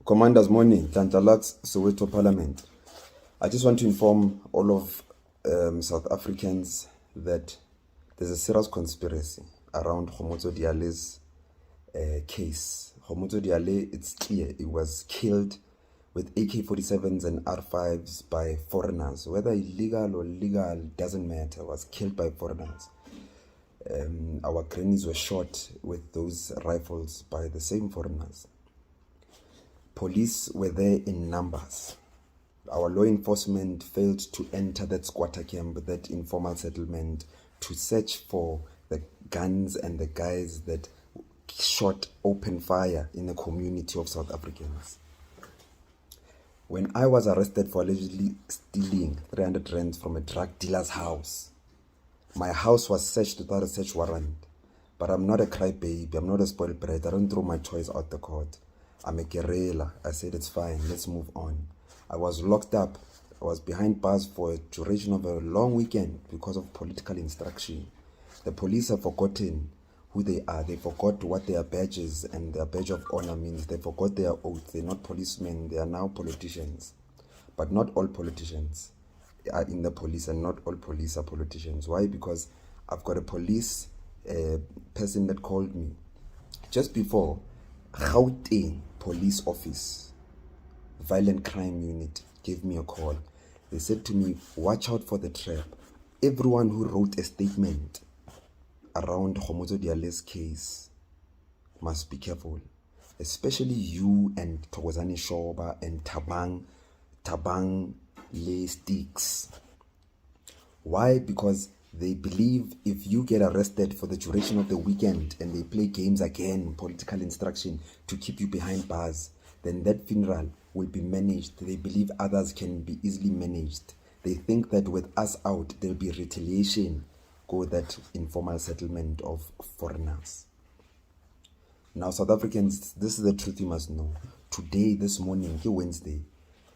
Commanders morning, Nhlanhla Lux, Soweto Parliament. I just want to inform all of South Africans that there's a serious conspiracy around Kgomotso Diale's case. Kgomotso Diale, it's clear, it was killed with AK-47s and R5s by foreigners. Whether illegal or legal, doesn't matter, was killed by foreigners. Our grannies were shot with those rifles by the same foreigners. Police were there in numbers. Our law enforcement failed to enter that squatter camp, that informal settlement, to search for the guns and the guys that shot open fire in the community of South Africans. When I was arrested for allegedly stealing 300 rands from a drug dealer's house, my house was searched without a search warrant. But I'm not a crybaby, I'm not a spoiled brat, I don't throw my toys out the court. I'm a guerrilla. I said it's fine, let's move on. I was locked up. I was behind bars for a duration of a long weekend because of political instruction. The police have forgotten who they are. They forgot what their badges and their badge of honor means. They forgot their oath. They're not policemen. They are now politicians. But not all politicians are in the police, and not all police are politicians. Why? Because I've got a police person that called me just before. Gauteng Police Office, Violent Crime Unit, gave me a call. They said to me, watch out for the trap. Everyone who wrote a statement around Kgomotso Diale's case must be careful. Especially you and Thokozani Shoba and Tabang Le Sticks. Why? Because they believe if you get arrested for the duration of the weekend and they play games again, political instruction, to keep you behind bars, then that funeral will be managed. They believe others can be easily managed. They think that with us out, there'll be retaliation. Go that informal settlement of foreigners. Now, South Africans, this is the truth you must know. Today, this morning, Wednesday,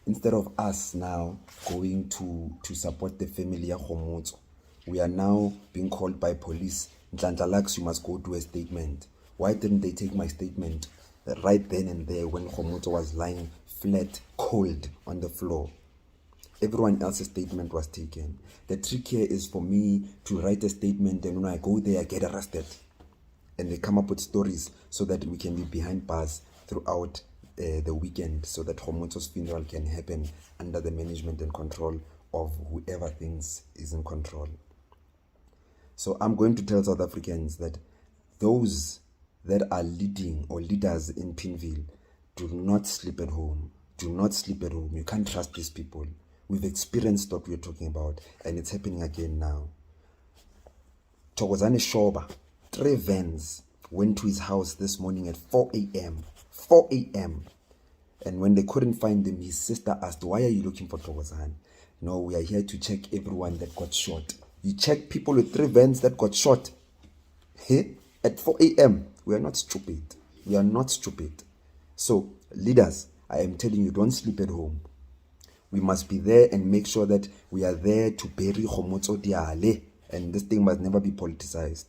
instead of us now going to support the family of Kgomotso, we are now being called by police. Nhlanhla Lux, you must go do a statement. Why didn't they take my statement right then and there when Kgomotso was lying flat, cold on the floor? Everyone else's statement was taken. The trick here is for me to write a statement, and when I go there, I get arrested. And they come up with stories so that we can be behind bars throughout the weekend, so that Kgomotso's funeral can happen under the management and control of whoever thinks is in control. So I'm going to tell South Africans that those that are leading or leaders in Pimville, do not sleep at home. Do not sleep at home. You can't trust these people. We've experienced what we're talking about, and it's happening again now. Thokozani Shoba, 3 vans went to his house this morning at 4 a.m. 4 a.m. And when they couldn't find him, his sister asked, why are you looking for Thokozani? No, we are here to check everyone that got shot. You check people with 3 vans that got shot. Hey, at 4 a.m. We are not stupid. We are not stupid. So, leaders, I am telling you, don't sleep at home. We must be there and make sure that we are there to bury Kgomotso Diale. And this thing must never be politicized.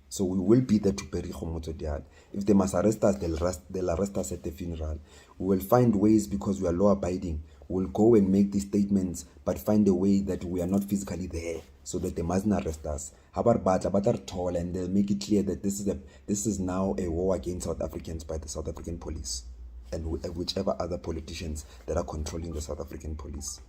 So we will be there to bury Kgomotso Diale. If they must arrest us, they'll arrest us at the funeral. We will find ways, because we are law-abiding. We'll go and make these statements, but find a way that we are not physically there, so that they mustn't arrest us. Tall, and they'll make it clear that this is now a war against South Africans by the South African police and whichever other politicians that are controlling the South African police.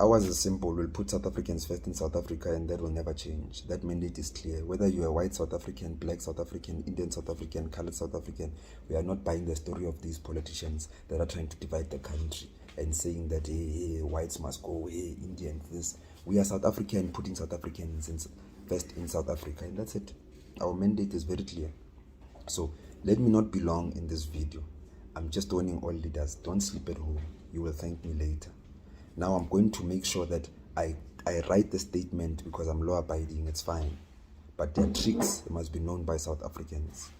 Ours is simple. We'll put South Africans first in South Africa, and that will never change. That mandate is clear. Whether you're a white South African, black South African, Indian South African, colored South African, we are not buying the story of these politicians that are trying to divide the country and saying that, hey, whites must go, hey, Indians, this. We are South African, putting South Africans first in South Africa, and that's it. Our mandate is very clear. So let me not be long in this video. I'm just warning all leaders, don't sleep at home. You will thank me later. Now I'm going to make sure that I write the statement, because I'm law-abiding, it's fine. But their tricks must be known by South Africans.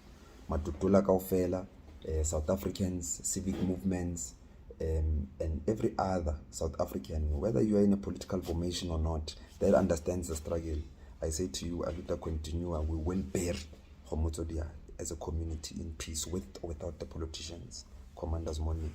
Dudula Leader, South Africans, civic movements, and every other South African, whether you are in a political formation or not, that understands the struggle. I say to you, Aluta continua, we will bear Kgomotso Diale. as a community in peace, with or without the politicians. Commanders, morning.